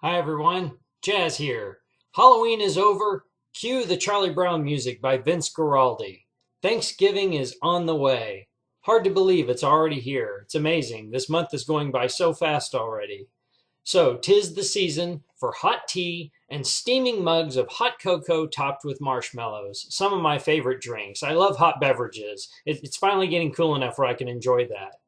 Hi everyone, Jazz here. Halloween is over. Cue the Charlie Brown music by Vince Guaraldi. Thanksgiving is on the way. Hard to believe it's already here. It's amazing. This month is going by so fast already. So, 'tis the season for hot tea and steaming mugs of hot cocoa topped with marshmallows. Some of my favorite drinks. I love hot beverages. It's finally getting cool enough where I can enjoy that.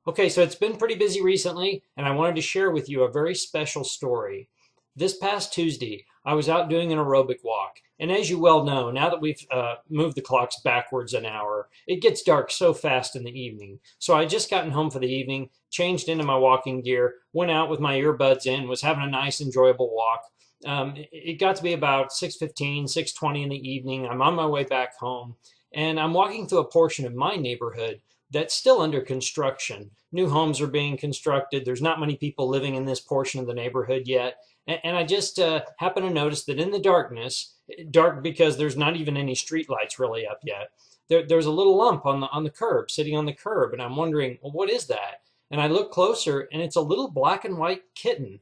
Okay, so it's been pretty busy recently, and I wanted to share with you a very special story. This past Tuesday, I was out doing an aerobic walk, and as you well know, now that we've moved the clocks backwards an hour, it gets dark so fast in the evening. So I just gotten home for the evening, changed into my walking gear, went out with my earbuds in, was having a nice, enjoyable walk. It got to be about 6:15, 6:20 in the evening. I'm on my way back home, and I'm walking through a portion of my neighborhood that's still under construction. New homes are being constructed. There's not many people living in this portion of the neighborhood yet. And I just happen to notice that in the darkness, dark because there's not even any street lights really up yet, there's a little lump on the curb, sitting on the curb. And I'm wondering, well, what is that? And I look closer, and it's a little black and white kitten.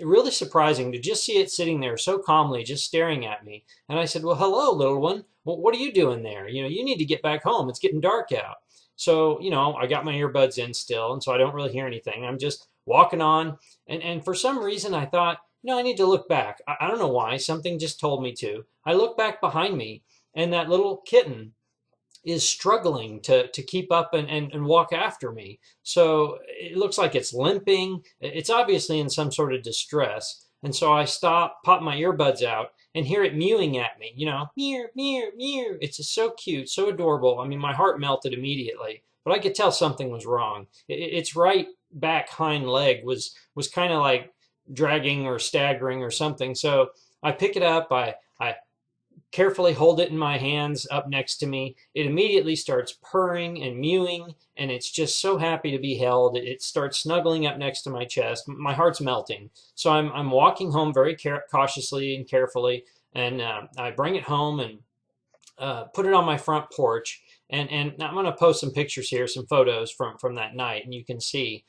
Really surprising to just see it sitting there so calmly, just staring at me. And I said, well, hello, little one. Well, what are you doing there? You need to get back home. It's getting dark out. So, I got my earbuds in still, and so I don't really hear anything. I'm just walking on. And for some reason, I thought, I need to look back. I don't know why. Something just told me to. I look back behind me, and that little kitten is struggling to keep up and walk after me. So it looks like it's limping. It's obviously in some sort of distress. And so I stop, pop my earbuds out, and hear it mewing at me, mew, mew, mew. It's just so cute, so adorable. I mean, my heart melted immediately, but I could tell something was wrong. Its right back hind leg was kind of like dragging or staggering or something. So I pick it up, I carefully hold it in my hands up next to me. It immediately starts purring and mewing, and it's just so happy to be held. It starts snuggling up next to my chest. My heart's melting. So I'm walking home very cautiously and carefully, and I bring it home and put it on my front porch. And I'm going to post some pictures here, some photos from that night, and you can see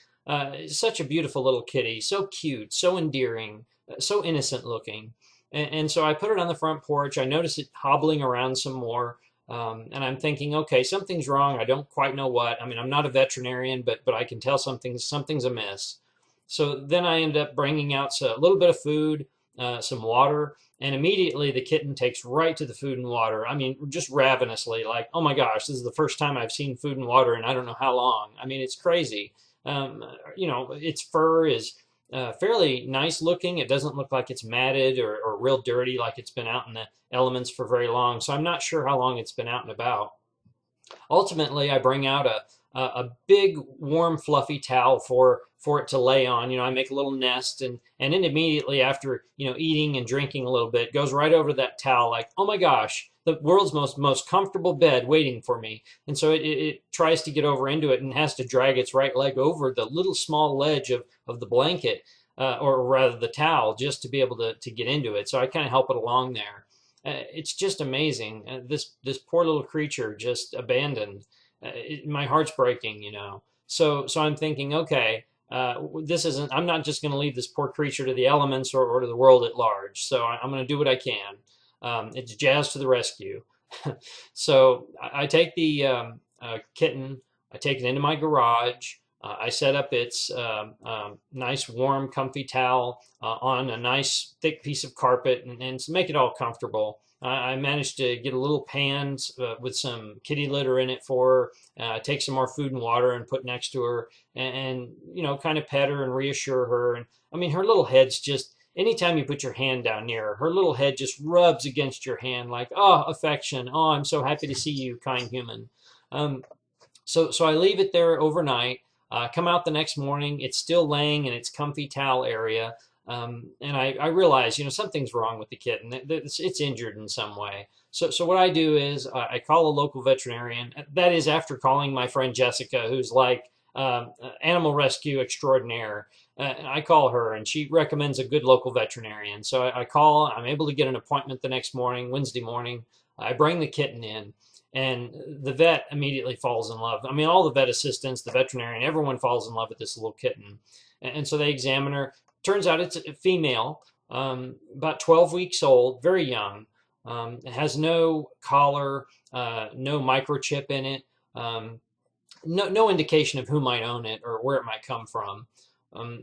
such a beautiful little kitty, so cute, so endearing, so innocent looking. And so I put it on the front porch. I notice it hobbling around some more. And I'm thinking, okay, something's wrong. I don't quite know what. I mean, I'm not a veterinarian, but I can tell something's amiss. So then I end up bringing out a little bit of food, some water, and immediately the kitten takes right to the food and water. I mean, just ravenously, like, oh my gosh, this is the first time I've seen food and water in I don't know how long. I mean, it's crazy. Its fur is fairly nice looking. It doesn't look like it's matted or real dirty, like it's been out in the elements for very long. So I'm not sure how long it's been out and about. Ultimately, I bring out a big, warm, fluffy towel for it to lay on. I make a little nest, and then immediately after eating and drinking a little bit, goes right over that towel like, oh my gosh, the world's most comfortable bed waiting for me. And so it tries to get over into it and has to drag its right leg over the little small ledge of the blanket, or rather the towel, just to be able to get into it. So I kind of help it along there. It's just amazing. This poor little creature just abandoned. My heart's breaking. So I'm thinking, okay, this isn't. I'm not just going to leave this poor creature to the elements or to the world at large. So I'm going to do what I can. It's Jazz to the rescue. So I take the kitten. I take it into my garage. I set up its nice, warm, comfy towel on a nice, thick piece of carpet and to make it all comfortable. I managed to get a little pan with some kitty litter in it for her, take some more food and water and put next to her, and kind of pet her and reassure her. And I mean, her little head's just, anytime you put your hand down near her, her little head just rubs against your hand like, oh, affection. Oh, I'm so happy to see you, kind human. So I leave it there overnight. Come out the next morning, it's still laying in its comfy towel area. And I realize, something's wrong with the kitten. It's injured in some way. So what I do is I call a local veterinarian. That is after calling my friend Jessica, who's like animal rescue extraordinaire. I call her, and she recommends a good local veterinarian. So I call. I'm able to get an appointment the next morning, Wednesday morning. I bring the kitten in. And the vet immediately falls in love. I mean, all the vet assistants, the veterinarian, everyone falls in love with this little kitten. And so they examine her, turns out it's a female, about 12 weeks old, very young. It has no collar, no microchip in it, no indication of who might own it or where it might come from.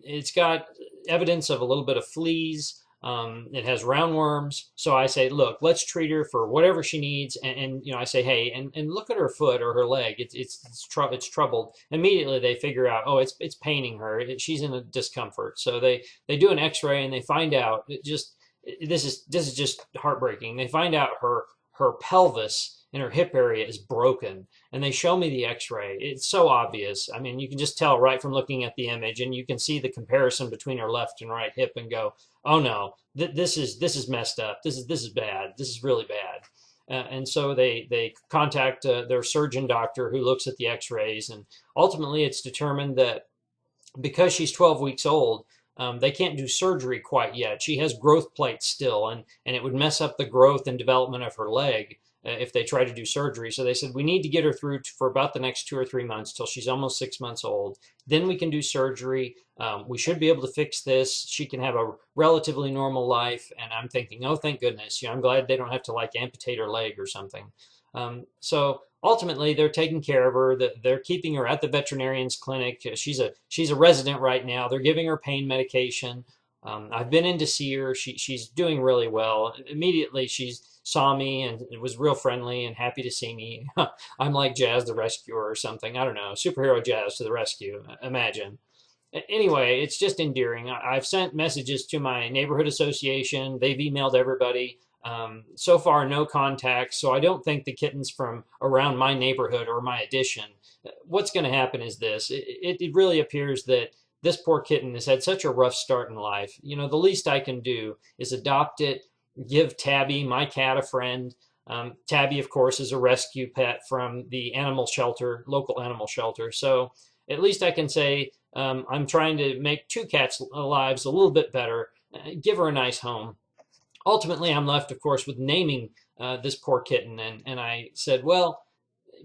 It's got evidence of a little bit of fleas. It has roundworms. So I say, look, let's treat her for whatever she needs. And I say, hey, and look at her foot or her leg. It's troubled. Immediately they figure out, oh, it's paining her. She's in a discomfort. So they do an X-ray and they find out this is just heartbreaking. They find out her pelvis and her hip area is broken. And they show me the X-ray. It's so obvious. I mean, you can just tell right from looking at the image, and you can see the comparison between her left and right hip, and go, "Oh no, this is messed up. This is bad. This is really bad." And so they contact their surgeon doctor who looks at the X-rays, and ultimately it's determined that because she's 12 weeks old, they can't do surgery quite yet. She has growth plates still, and it would mess up the growth and development of her leg if they try to do surgery. So they said, we need to get her through for about the next 2 or 3 months till she's almost 6 months old. Then we can do surgery. We should be able to fix this. She can have a relatively normal life. And I'm thinking, oh, thank goodness. I'm glad they don't have to amputate her leg or something. So ultimately, they're taking care of her. They're keeping her at the veterinarian's clinic. She's a resident right now. They're giving her pain medication. I've been in to see her. She's doing really well. Immediately, she saw me and was real friendly and happy to see me. I'm like Jazz the Rescuer or something. I don't know. Superhero Jazz to the rescue. Imagine. Anyway, it's just endearing. I've sent messages to my neighborhood association. They've emailed everybody. So far, no contacts. So I don't think the kitten's from around my neighborhood or my addition. What's going to happen is this. It really appears that this poor kitten has had such a rough start in life. The least I can do is adopt it, give Tabby, my cat, a friend. Tabby, of course, is a rescue pet from the animal shelter, local animal shelter. So at least I can say I'm trying to make 2 cats' lives a little bit better, give her a nice home. Ultimately, I'm left, of course, with naming this poor kitten. And I said, well,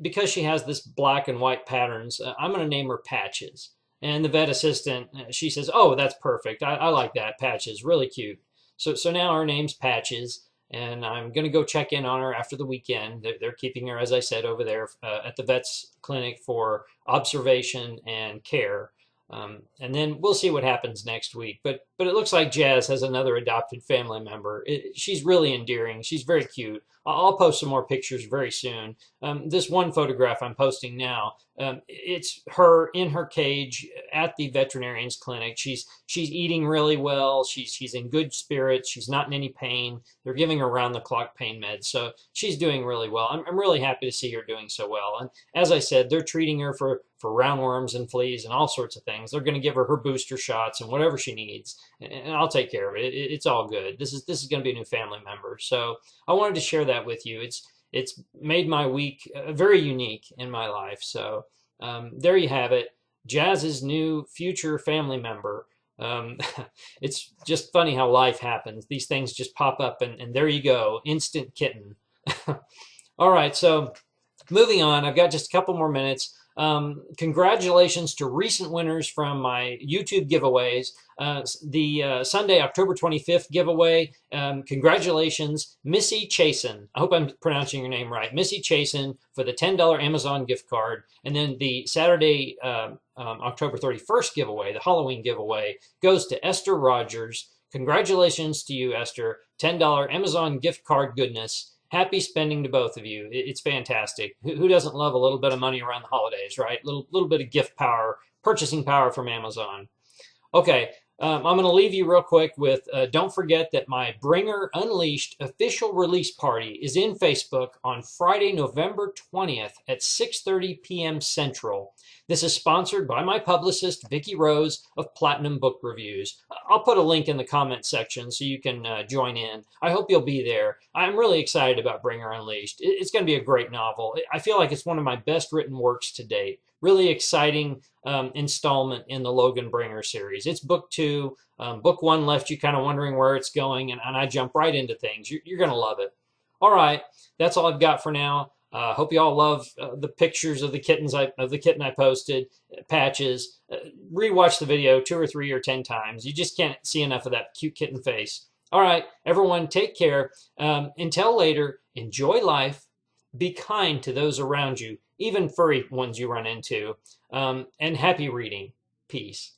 because she has this black and white patterns, I'm going to name her Patches. And the vet assistant, she says, oh, that's perfect. I like that. Patches, really cute. So now her name's Patches, and I'm going to go check in on her after the weekend. They're keeping her, as I said, over there at the vet's clinic for observation and care. And then we'll see what happens next week. But it looks like Jazz has another adopted family member. She's really endearing. She's very cute. I'll post some more pictures very soon. This one photograph I'm posting now, it's her in her cage at the veterinarian's clinic. She's eating really well. She's in good spirits. She's not in any pain. They're giving her round-the-clock pain meds. So she's doing really well. I'm really happy to see her doing so well. And as I said, they're treating her for roundworms and fleas and all sorts of things. They're going to give her booster shots and whatever she needs. And I'll take care of it. It's all good. This is going to be a new family member. So I wanted to share that with you. It's made my week very unique in my life. So there you have it. Jazz's new future family member. It's just funny how life happens. These things just pop up and there you go. Instant kitten. All right. So moving on, I've got just a couple more minutes. Congratulations to recent winners from my YouTube giveaways. The Sunday, October 25th giveaway. Congratulations, Missy Chasen. I hope I'm pronouncing your name right. Missy Chasen for the $10 Amazon gift card. And then the Saturday, October 31st giveaway, the Halloween giveaway, goes to Esther Rogers. Congratulations to you, Esther. $10 Amazon gift card goodness. Happy spending to both of you. It's fantastic. Who doesn't love a little bit of money around the holidays, right? Little bit of gift power, purchasing power from Amazon. Okay, I'm going to leave you real quick with, don't forget that my Bringer Unleashed official release party is in Facebook on Friday, November 20th at 6:30 p.m. Central. This is sponsored by my publicist, Vicki Rose of Platinum Book Reviews. I'll put a link in the comment section so you can join in. I hope you'll be there. I'm really excited about Bringer Unleashed. It's going to be a great novel. I feel like it's one of my best written works to date. Really exciting installment in the Logan Bringer series. It's book 2. Book 1 left you kind of wondering where it's going, and I jump right into things. You're going to love it. All right, that's all I've got for now. Hope you all love the pictures of the kitten I posted, patches. Rewatch the video 2 or 3 or 10 times. You just can't see enough of that cute kitten face. All right, everyone, take care. Until later, enjoy life. Be kind to those around you, even furry ones you run into. And happy reading. Peace.